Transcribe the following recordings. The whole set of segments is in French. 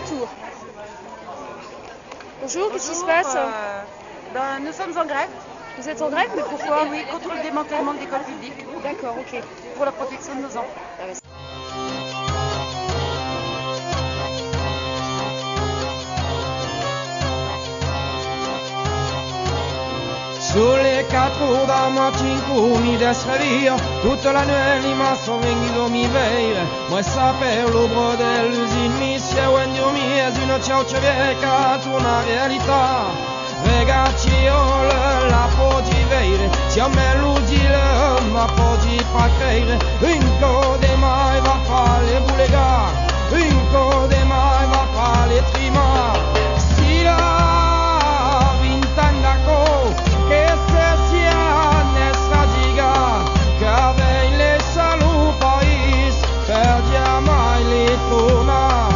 Tours. Bonjour, qu'est-ce qui se passe? Nous sommes en grève. Vous êtes en grève, mais pourquoi? Oui, contre le démantèlement de l'école publique. D'accord, ok. Pour la protection de nos enfants. Sulle 4 da mattina mi desvio, tutta la nuit ma sono venuto mi veire, ma saper l'obro dell'usine mi si è venduto una ciaucia vecchia, una realtà, ragazzi io la poggi vedere, siamo l'usile ma poggi fa credere, un code mai va a fare le bulega, un code mai va a fare le trima, si la vint'anni che se sia nessa diga che avei le salu país perdia mai le tona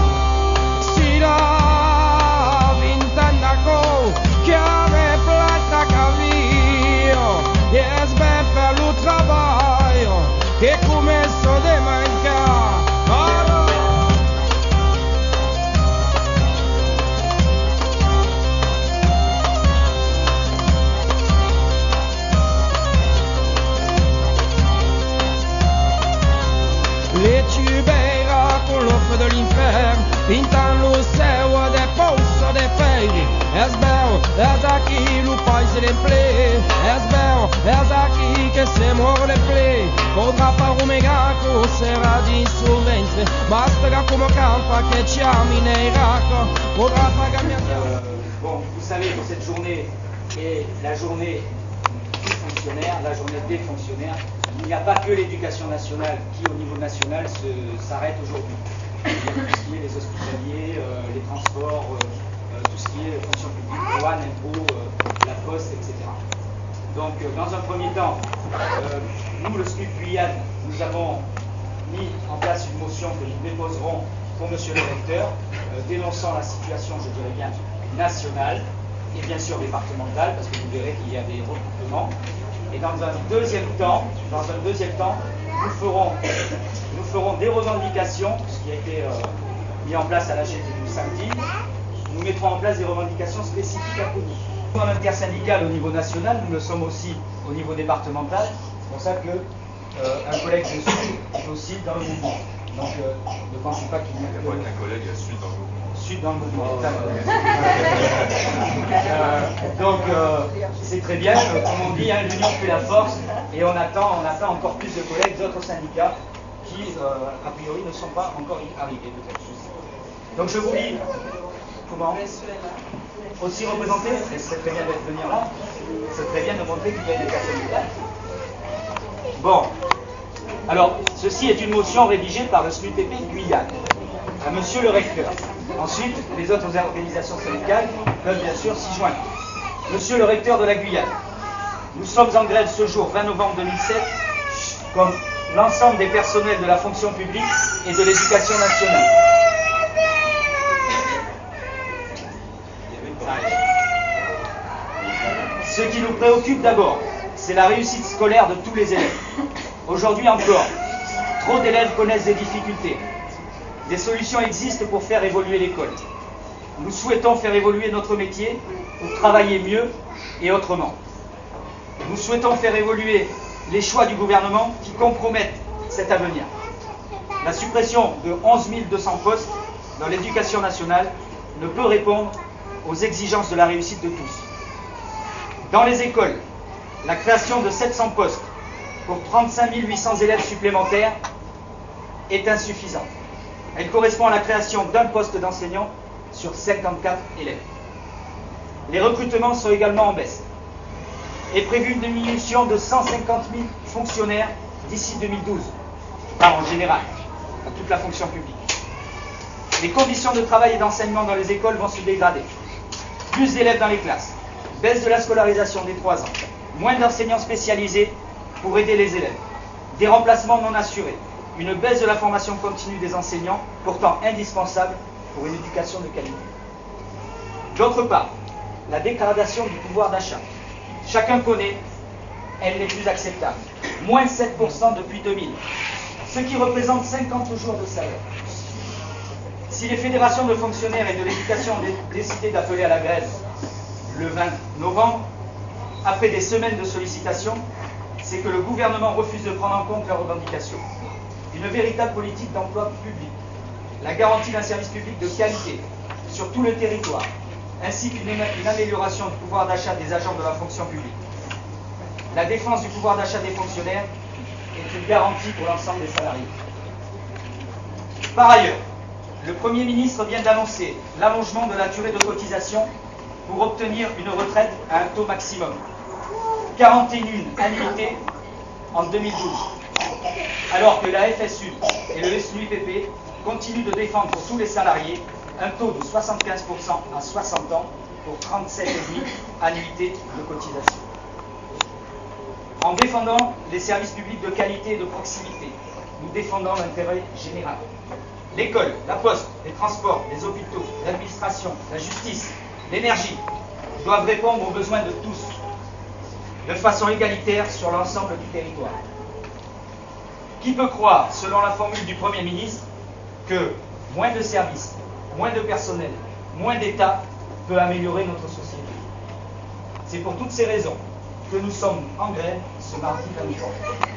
si la vint'anni che ave plata cavio e ben per lo trabalho che começo de mancar. Le tubeira con l'offre de l'inferno pintano lo céu de poço de feire. És bel, és aqui o país de play. És bel, és aqui que se muore le play. Potrà fare un megaco, sarà di insolvenze. Basta come campa che ci ami nei racco. Potrà fare Bon, vous savez que cette journée est la journée du fonctionnaire, la journée des fonctionnaires. Il n'y a pas que l'éducation nationale qui, au niveau national, s'arrête aujourd'hui. Il y a tout ce qui est les hospitaliers, les transports, tout ce qui est fonction publique, douane, impôts, la poste, etc. Donc, dans un premier temps, nous, le SNUP Guyane, nous avons mis en place une motion que nous déposerons pour Monsieur le Recteur, dénonçant la situation, je dirais bien, nationale et bien sûr départementale, parce que vous verrez qu'il y a des recoupements. Et dans un deuxième temps, nous ferons des revendications, ce qui a été mis en place à la GT du samedi. Nous mettrons en place des revendications spécifiques à Cogny. Nous, en intersyndical au niveau national, nous le sommes aussi au niveau départemental. C'est pour ça que un collègue de Sud est aussi dans le mouvement. Donc ne pensez pas qu'il y a pas qu'un collègue à Sud dans le mouvement. Sud dans le mouvement. Donc c'est très bien, comme on dit, hein, l'union fait la force, et on attend encore plus de collègues d'autres syndicats qui, a priori, ne sont pas encore arrivés, peut-être. Donc je vous dis, comment aussi représenté, c'est très bien de venir là, c'est très bien de montrer qu'il y a une éducation syndicale. Bon, alors, ceci est une motion rédigée par le SNUPP Guyane, à Monsieur le Recteur. Ensuite, les autres organisations syndicales peuvent bien sûr s'y joindre. Monsieur le Recteur de la Guyane, nous sommes en grève ce jour, 20 novembre 2007, comme l'ensemble des personnels de la fonction publique et de l'éducation nationale. Ce qui nous préoccupe d'abord, c'est la réussite scolaire de tous les élèves. Aujourd'hui encore, trop d'élèves connaissent des difficultés. Des solutions existent pour faire évoluer l'école. Nous souhaitons faire évoluer notre métier pour travailler mieux et autrement. Nous souhaitons faire évoluer les choix du gouvernement qui compromettent cet avenir. La suppression de 11 200 postes dans l'éducation nationale ne peut répondre aux exigences de la réussite de tous. Dans les écoles, la création de 700 postes pour 35 800 élèves supplémentaires est insuffisante. Elle correspond à la création d'un poste d'enseignant sur 54 élèves. Les recrutements sont également en baisse. Est prévue une diminution de 150 000 fonctionnaires d'ici 2012, en général, à toute la fonction publique. Les conditions de travail et d'enseignement dans les écoles vont se dégrader. Plus d'élèves dans les classes, baisse de la scolarisation des 3 ans, moins d'enseignants spécialisés pour aider les élèves, des remplacements non assurés, une baisse de la formation continue des enseignants, pourtant indispensable pour une éducation de qualité. D'autre part, la dégradation du pouvoir d'achat. Chacun connaît, elle n'est plus acceptable. Moins 7% depuis 2000, ce qui représente 50 jours de salaire. Si les fédérations de fonctionnaires et de l'éducation ont décidé d'appeler à la grève le 20 novembre, après des semaines de sollicitations, c'est que le gouvernement refuse de prendre en compte leurs revendications. Une véritable politique d'emploi public, la garantie d'un service public de qualité sur tout le territoire, ainsi qu'une amélioration du pouvoir d'achat des agents de la fonction publique. La défense du pouvoir d'achat des fonctionnaires est une garantie pour l'ensemble des salariés. Par ailleurs, le Premier ministre vient d'annoncer l'allongement de la durée de cotisation pour obtenir une retraite à un taux maximum. 41 annuités en 2012. Alors que la FSU et le SNUIPP continuent de défendre pour tous les salariés un taux de 75% à 60 ans pour 37,5 annuités de cotisation. En défendant les services publics de qualité et de proximité, nous défendons l'intérêt général. L'école, la poste, les transports, les hôpitaux, l'administration, la justice, l'énergie doivent répondre aux besoins de tous, de façon égalitaire sur l'ensemble du territoire. Qui peut croire, selon la formule du Premier ministre, que moins de services, moins de personnel, moins d'État peut améliorer notre société? C'est pour toutes ces raisons que nous sommes en grève ce mardi 23.